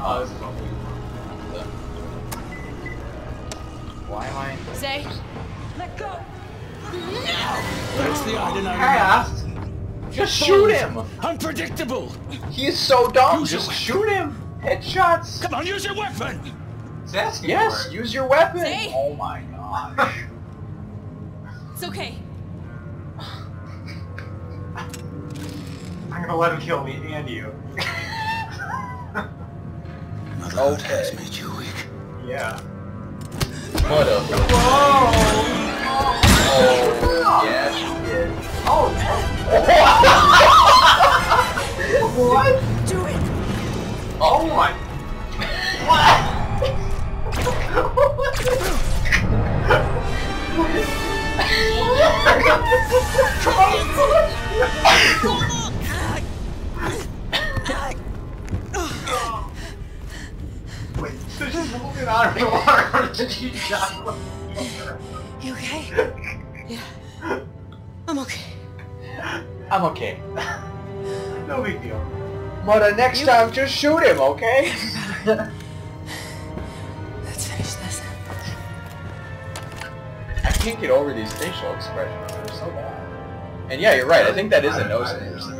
Oh, this is what we want. Why am I? Say, let go. That's the item I Cast. Just shoot him. Unpredictable. He is so dumb. Use your Just weapon. shoot him. Headshots. Come on, use your weapon. Yes. Use your weapon. Say. Oh my gosh. It's okay. I'm gonna let him kill me and you. Okay. Has made you weak. Yeah. What a. Whoa! Oh, yes, you did. Oh! What? Do it. Oh my! Wait, so just moving out of the water to you shot. You okay? Yeah. I'm okay. I'm okay. No big deal. But next time, just shoot him, okay? Let's finish this. I can't get over these facial expressions. They're so bad. And yeah, you're right. I think that is a nose piercing.